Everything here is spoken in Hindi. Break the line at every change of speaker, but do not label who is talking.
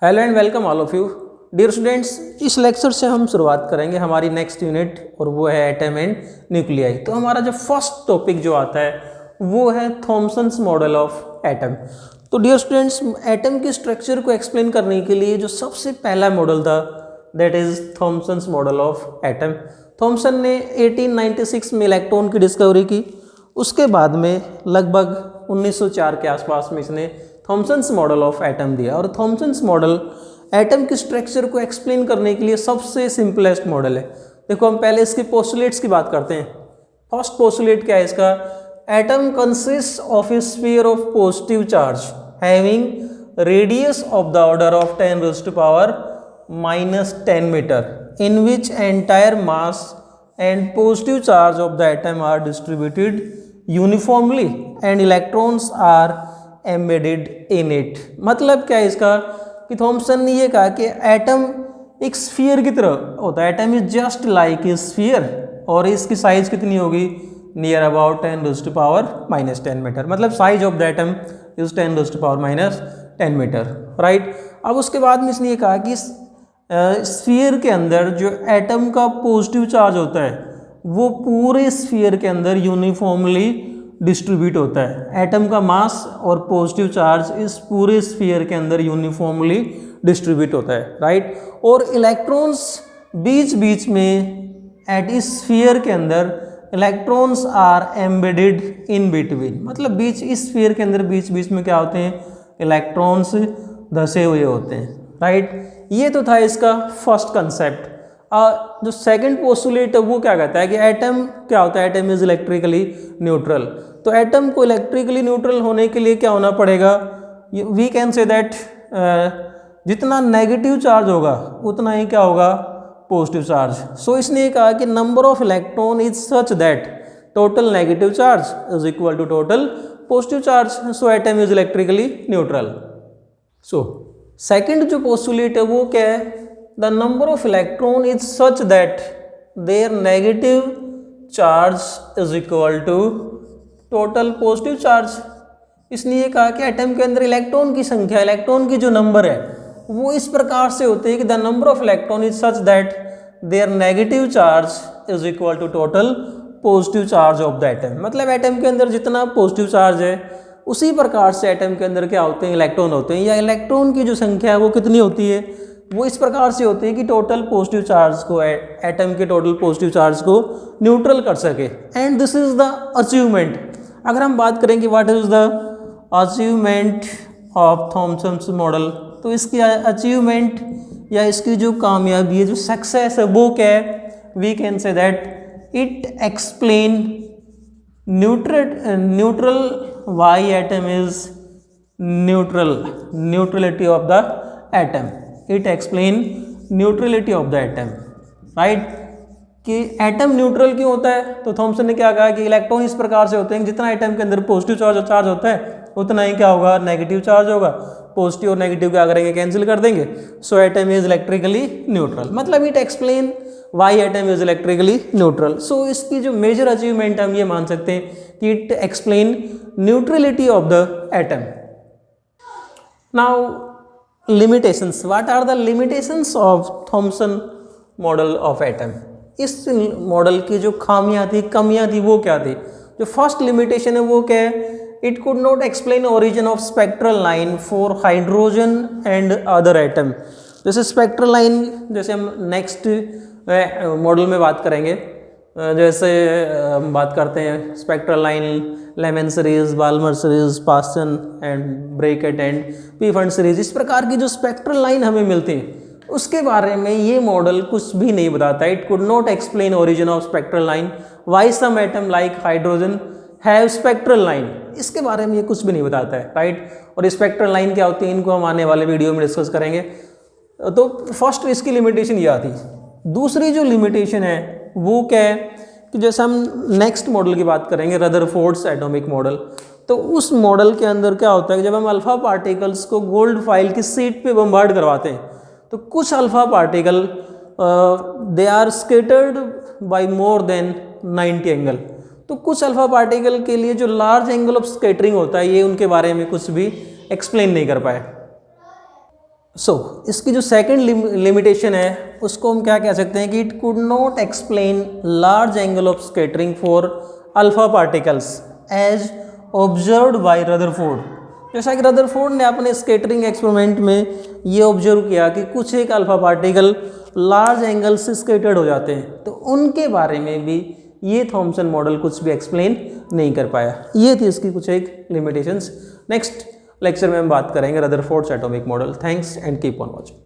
Hello and welcome all of you dear students. इस लेक्चर से हम शुरुआत करेंगे हमारी नेक्स्ट यूनिट और वो है एटम एंड न्यूक्लियाई। तो हमारा जो फर्स्ट टॉपिक जो आता है वो है थॉमसन्स मॉडल ऑफ एटम। तो डियर स्टूडेंट्स, एटम के स्ट्रक्चर को एक्सप्लेन करने के लिए जो सबसे पहला मॉडल था that is Thomson's model of atom. Thomson ने 1896 में इलेक्ट्रॉन की डिस्कवरी की। उसके बाद में लगभग 1904 के आसपास में इसने थॉमसन्स मॉडल ऑफ एटम दिया। और थॉमसन्स मॉडल एटम के स्ट्रक्चर को एक्सप्लेन करने के लिए सबसे सिंपलेस्ट मॉडल है। देखो, हम पहले इसके पोस्टुलेट्स की बात करते हैं। फर्स्ट पोस्टुलेट क्या है इसका? Atom consist of a sphere of positive charge having radius of the order of 10⁻⁻10 metre in which entire mass and positive charge of the atom are distributed uniformly and electrons are embedded in it. मतलब क्या है इसका कि थॉमसन ने ये कहा कि एटम एक स्फीयर की तरह होता है। Atom is just like a sphere और इसकी साइज कितनी होगी? Near about 10⁻⁻10 metre. मतलब size of the atom is 10⁻⁻10 metre, right. अब उसके बाद में इसने ये कहा कि स्फीयर के अंदर जो एटम का पॉजिटिव चार्ज होता है वो पूरे स्फीयर के अंदर यूनिफॉर्मली डिस्ट्रीब्यूट होता है। एटम का मास और पॉजिटिव चार्ज इस पूरे स्फीयर के अंदर यूनिफॉर्मली डिस्ट्रीब्यूट होता है, राइट। और इलेक्ट्रॉन्स बीच बीच में एट इस स्फीयर के अंदर electrons are embedded in between. मतलब बीच इस स्फीयर के अंदर बीच बीच में क्या होते हैं? इलेक्ट्रॉन्स धसे हुए होते हैं, राइट। ये तो था इसका फर्स्ट कंसेप्ट। जो सेकंड पोस्टुलेट है वो क्या कहता है कि एटम क्या होता है? Atom is electrically neutral. तो एटम को इलेक्ट्रिकली न्यूट्रल होने के लिए क्या होना पड़ेगा? वी कैन से दैट जितना नेगेटिव चार्ज होगा उतना ही क्या होगा? Positive charge. सो इसने कहा कि number of electron is such that total negative charge is equal to total positive charge. So atom is electrically neutral. So second जो पोस्टुलेट है वो क्या है? The number of electron is such that their negative charge is equal to total positive charge. इसलिए कहा कि एटम के अंदर इलेक्ट्रॉन की संख्या, इलेक्ट्रॉन की जो नंबर है वो इस प्रकार से होती है कि the number of electron is such that their negative charge is equal to total positive charge of the atom. मतलब एटम के अंदर जितना पॉजिटिव चार्ज है उसी प्रकार से एटम के अंदर क्या होते हैं? इलेक्ट्रॉन होते हैं। या इलेक्ट्रॉन की जो संख्या है वो कितनी होती है? वो इस प्रकार से होती है कि टोटल पॉजिटिव चार्ज को, एटम के टोटल पॉजिटिव चार्ज को न्यूट्रल कर सके। And this is the achievement. अगर हम बात करें कि what is the achievement of Thomson's model, तो इसकी अचीवमेंट या इसकी जो कामयाबी है, जो सक्सेस है वो क्या है? We can say that it explain neutral why atom is neutral, neutrality of the atom. It explain neutrality of the atom, right. कि एटम न्यूट्रल क्यों होता है? तो थॉमसन ने क्या कहा कि इलेक्ट्रॉन इस प्रकार से होते हैं कि जितना एटम के अंदर पॉजिटिव चार्ज होता है उतना ही क्या होगा? नेगेटिव चार्ज होगा। पॉजिटिव और नेगेटिव क्या करेंगे? कैंसिल कर देंगे। So atom is electrically neutral. मतलब it explain why atom is electrically neutral. So इसकी जो मेजर अचीवमेंट हम ये मान सकते हैं कि it explain neutrality of the atom. Now limitations. What are the limitations of Thomson model of atom? इस मॉडल की जो खामियां थी, कमियां थी, वो क्या थी? जो फर्स्ट लिमिटेशन है वो क्या है? It could not explain origin of spectral line for hydrogen and other atom. जैसे स्पेक्ट्रल लाइन, जैसे हम नेक्स्ट मॉडल में बात करेंगे, जैसे हम बात करते हैं spectral line Lyman series, Balmer series, Paschen and Brackett and Pfund series. इस प्रकार की जो स्पेक्ट्रल लाइन हमें मिलती है उसके बारे में ये मॉडल कुछ भी नहीं बताता। It could not explain origin of spectral line, why some atom like hydrogen have spectral line. इसके बारे में ये कुछ भी नहीं बताता है, राइट। और स्पेक्ट्रल लाइन क्या होती है इनको हम आने वाले वीडियो में डिस्कस करेंगे। तो फर्स्ट इसकी लिमिटेशन ये आती। दूसरी जो लिमिटेशन है वो क्या है कि जैसे हम नेक्स्ट मॉडल की बात करेंगे, रदरफोर्ड्स एटॉमिक मॉडल, तो उस मॉडल के अंदर क्या होता है कि जब हम अल्फा पार्टिकल्स को गोल्ड फाइल की शीट पे बम्बार्ड करवाते हैं तो कुछ alpha particle they are scattered by more than 90 angle. तो कुछ अल्फा पार्टिकल के लिए जो लार्ज एंगल ऑफ स्कैटरिंग होता है ये उनके बारे में कुछ भी एक्सप्लेन नहीं कर पाए। इसकी जो सेकंड लिमिटेशन है उसको हम क्या कह सकते हैं कि it could not explain large angle of scattering for alpha particles as observed by Rutherford. जैसा कि रदरफोर्ड ने अपने स्कैटरिंग एक्सपेरिमेंट में ये ऑब्जर्व किया कि कुछ एक अल्फा पार्टिकल लार्ज एंगल से स्कैटर्ड हो जाते हैं, तो उनके बारे में भी ये थॉमसन मॉडल कुछ भी एक्सप्लेन नहीं कर पाया। ये थी इसकी कुछ एक लिमिटेशंस। नेक्स्ट लेक्चर में हम बात करेंगे Rutherford's atomic model. Thanks and keep on watching.